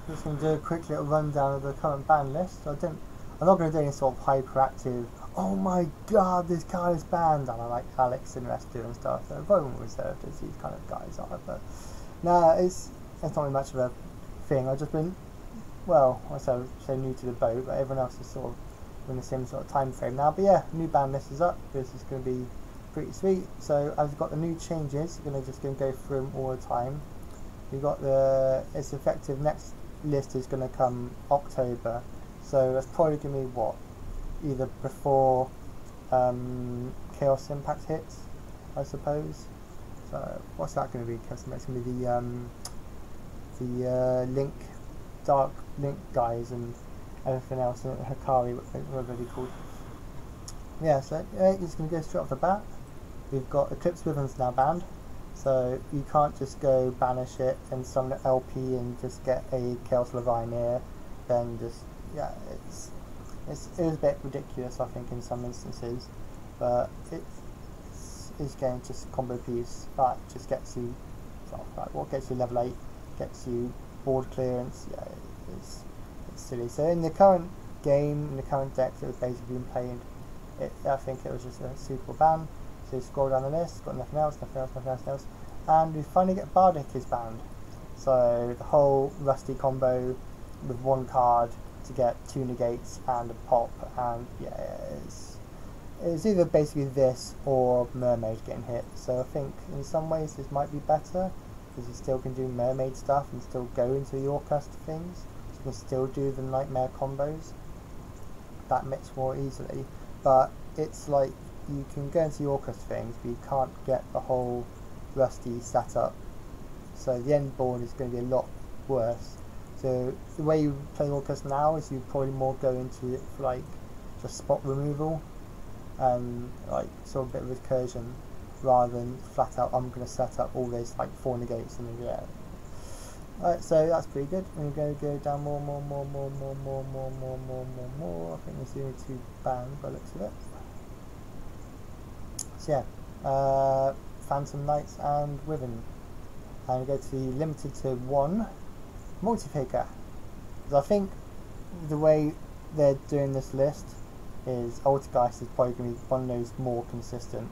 Just going to do a quick little rundown of the current ban list. I'm not going to do any sort of hyperactive, oh my god, this guy is banned, and I like Alex and Restu and stuff. So very reserved as these kind of guys are. But no, it's not really much of a thing. I've just been, well, I say new to the boat, but everyone else is sort of in the same sort of time frame now. But yeah, new ban list is up. This is going to be pretty sweet. So I've got the new changes. I'm just going to go through them all the time. We've got it's effective, next list is going to come October, so that's probably going to be what, either before Chaos Impact hits, I suppose. So what's that going to be? Chaos Impact is going to be the Link, Dark Link guys and everything else, and Hikari, whatever they're called. Yeah, so it's going to go straight off the bat. We've got Eclipse Wyverns now banned. So you can't just go banish it and summon an LP and just get a Chaos Leviathan, then just, yeah, it is a bit ridiculous I think in some instances, but it's getting just combo piece that just gets you, like, what gets you level 8, gets you board clearance. Yeah, it's silly. So in the current game, in the current deck that was basically being played, I think it was just a suitable ban. So you scroll down the list, got nothing else, and we finally get Bardic is banned. So the whole Rusty combo with one card to get 2 negates and a pop, and yeah, it's either basically this or Mermaid getting hit. So I think in some ways this might be better, because you still can do Mermaid stuff and still go into the Orcust things, so you can still do the Nightmare combos that mix more easily. But it's like, you can go into the Orcust things, but you can't get the whole Rusty setup. So the end board is going to be a lot worse. So the way you play Orcust now is you probably more go into it for like just spot removal and like sort of a bit of recursion, rather than flat out I'm going to set up all those like 4 negates and then, yeah. Alright, so that's pretty good. We're going to go down more. I think there's the only 2 banned by the looks of it. So yeah, Phantom Knights and Wyvern, and go to the limited to 1 Multifaker, because I think the way they're doing this list is Altergeist is probably going to be one of those more consistent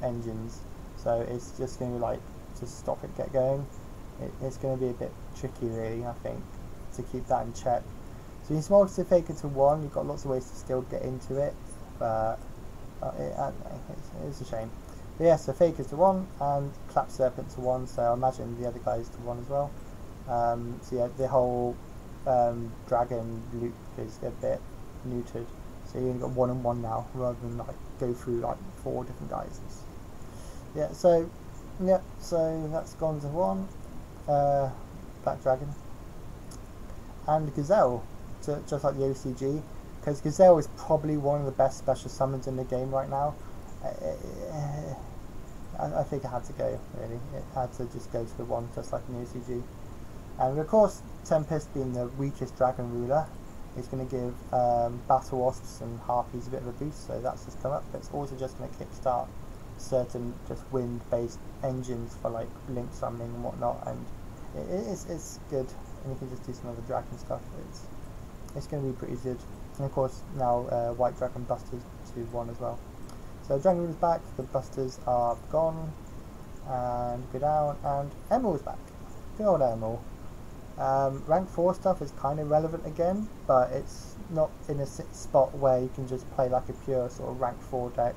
engines, so it's just going to be like, just stop it, get going. It's going to be a bit tricky really, I think, to keep that in check. So you small Multifaker to 1, you've got lots of ways to still get into it, but it's a shame. But yeah, so Fakers to 1 and Clap Serpent to 1, so I imagine the other guys to 1 as well. So yeah, the whole dragon loop is a bit neutered, so you only got 1 and 1 now, rather than like go through like 4 different guys. Yeah, so that's gone to 1. Black Dragon and Gazelle, just like the OCG, because Gazelle is probably one of the best special summons in the game right now. I think it had to go, really. It had to just go to the 1, just like in the OCG. And of course, Tempest being the weakest dragon ruler is going to give Battle Wasps and Harpies a bit of a boost, so that's just come up. But it's also just going to kickstart certain just wind-based engines for like link summoning and whatnot, and it's good. And you can just do some other dragon stuff. It's going to be pretty good. And of course now White Dragon Busters to 1 as well. So Dragon Ruler's back, the Busters are gone, and go down, and Emerald's back. Good old Emerald. Rank 4 stuff is kind of relevant again, but it's not in a spot where you can just play like a pure sort of rank 4 deck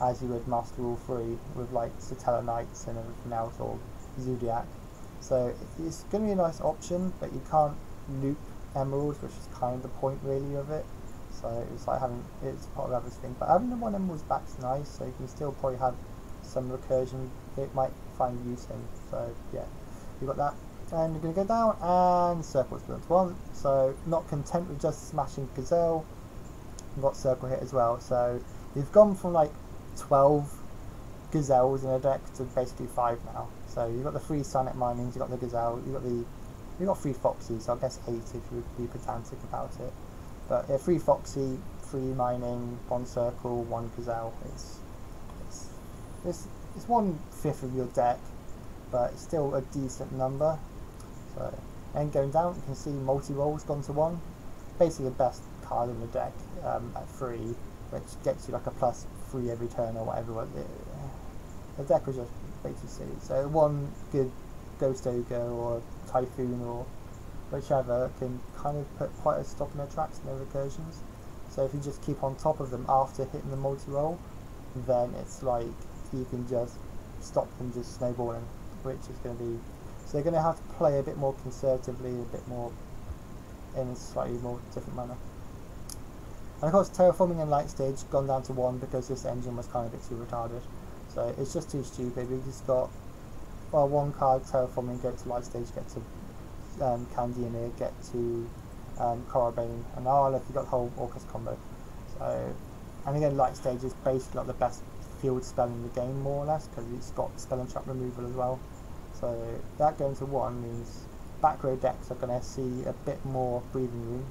as you would Master Rule 3 with like Satella Knights and everything else, or Zodiac. So it's going to be a nice option, but you can't loop Emeralds, which is kind of the point really of it. So it's like it's part of everything. But having the 1 Emerald's back is nice, so you can still probably have some recursion it might find use in. So yeah, you got that. And you're going to go down, and Circle's built to 1. So not content with just smashing Gazelle, you've got Circle hit as well. So you've gone from like 12 Gazelles in a deck to basically 5 now. So you've got the 3 Sonnet Minings, you've got the Gazelle, you've got 3 Foxy, so I guess 8 if you would be pedantic about it. But yeah, 3 Foxy, 3 Mining, 1 Circle, 1 Gazelle. It's 1/5 of your deck, but it's still a decent number. So And going down, you can see multi-roll's gone to 1. Basically the best card in the deck at 3, which gets you like a +3 every turn or whatever. The deck was just basically silly. So one good Ghost Ogre or Typhoon or whichever can kind of put quite a stop in their tracks in their recursions. So if you just keep on top of them after hitting the multi-roll, then it's like you can just stop them just snowballing, which is going to be... So they're going to have to play a bit more conservatively, a bit more in a slightly more different manner. And of course Terraforming and Light Stage gone down to 1 because this engine was kind of a bit too retarded. So it's just too stupid. We just got, well, 1 card Terraforming, get to Light Stage, get to Candiemir, get to Corabane, and look, you got the whole Orcus combo. So, and again, Light Stage is basically like the best field spell in the game, more or less, because it's got spell and trap removal as well. So that going to 1 means back row decks are going to see a bit more breathing room.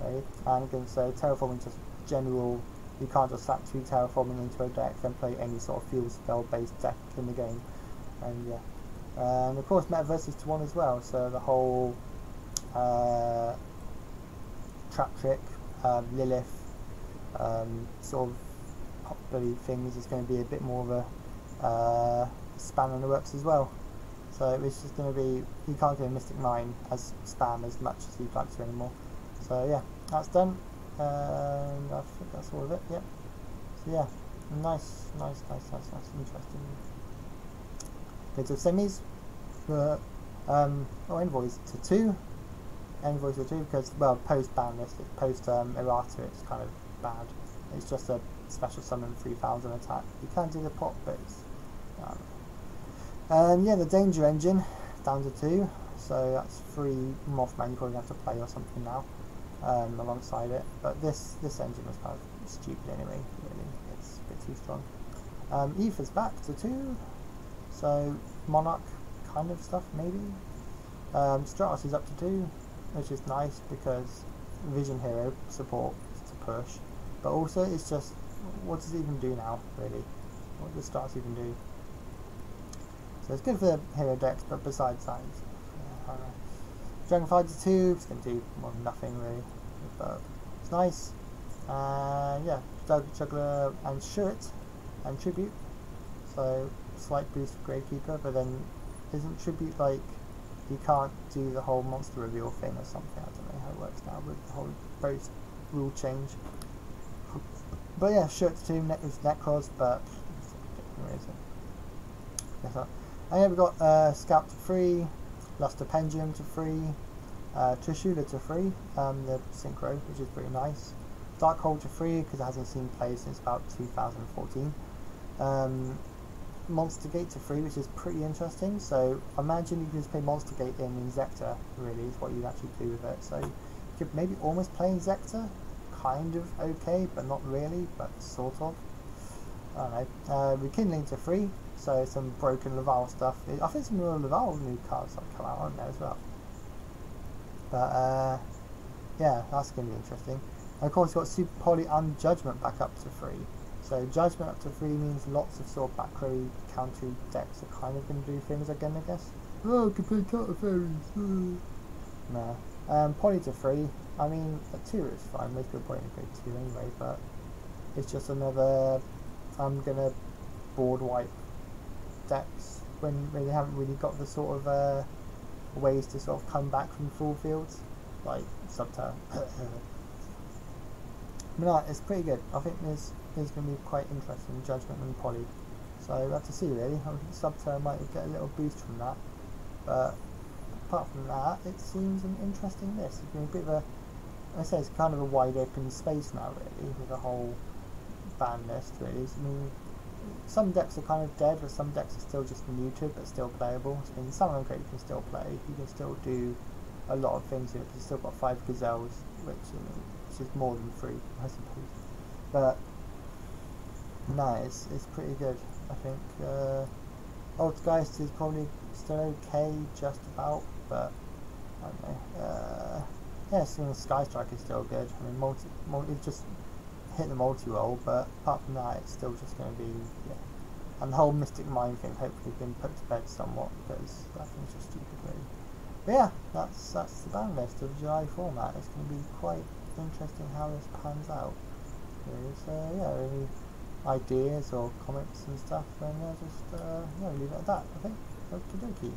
Okay? And again, so Terraforming just general, you can't just slap 2 Terraforming into a deck and play any sort of field spell based deck in the game. And yeah. And of course Metaverse is to 1 as well, so the whole Trap Trick, Lilith sort of popular things is going to be a bit more of a span on the works as well. So it's just going to be, you can't do a Mystic Mine as spam as much as you'd like to anymore. So yeah, that's done, and I think that's all of it. Yep. So yeah, nice, interesting. Go to semis. Envoys to 2. Envoys to 2 because, well, post ban list, post errata, it's kind of bad. It's just a special summon 3000 attack. You can do the pop, but it's yeah, the Danger Engine down to 2, so that's 3 Mothman you probably have to play or something now alongside it. But this engine was kind of stupid anyway. Really, it's a bit too strong. Aether's back to 2, so Monarch kind of stuff maybe. Stratos is up to 2, which is nice because Vision Hero support to push, but also it's just, what does it even do now, really? What does Stratos even do? So it's good for the hero decks, but besides that, I don't know. Dragon Fighter 2, it's going to do, well, nothing really, but it's nice. Yeah, Juggler and Shirt and Tribute, so slight boost for Gravekeeper, but then isn't Tribute like, you can't do the whole monster reveal thing or something? I don't know how it works now with the whole post rule change. But yeah, Shirt 2 is Necros, but and yeah, we've got Scout to 3, Luster Pendulum to 3, Trishula to 3, the Synchro, which is pretty nice. Darkhold to 3 because it hasn't seen play since about 2014. Monster Gate to 3, which is pretty interesting. So imagine you can just play Monster Gate in Inzektor, really, is what you'd actually do with it. So you could maybe almost play Inzektor, kind of okay, but not really, but sort of. I don't know. Rekindling to 3, so some broken Laval stuff. I think some more Laval new cards have come out on there as well. But yeah, that's going to be interesting. And of course, you've got Super Poly and Judgment back up to 3. So Judgment up to 3 means lots of sort of back row counter decks are kind of going to do things again, I guess. Oh, I can play counter fairies. No. Poly to 3. I mean, a 2 is fine. Most people probably play 2 anyway, but it's just another. I'm gonna board wipe decks when they haven't really got the sort of ways to sort of come back from full fields, like Subterra. But no, it's pretty good. I think there's going to be quite interesting Judgment and Poly. So we'll have to see really. I think Subterra might get a little boost from that. But apart from that, it seems an interesting list. It's been a bit of a, I say it's kind of a wide open space now really, with the whole ban list really. I mean, some decks are kind of dead, but some decks are still just muted but still playable. I mean, some of them you can still play. You can still do a lot of things here. You've still got 5 Gazelles, which is more than 3, I suppose. But no, it's pretty good. I think Oldgeist is probably still okay, just about. But I don't know. Yeah, Sky Strike is still good. I mean, it just hit the multi-roll, but apart from that, it's still just going to be, yeah. And the whole Mystic Mine thing hopefully been put to bed somewhat, because that thing's just stupid really. But yeah, that's the ban list of July format. It's going to be quite interesting how this pans out. So yeah, any ideas or comments and stuff, then just leave it at that. I think. Okie dokie.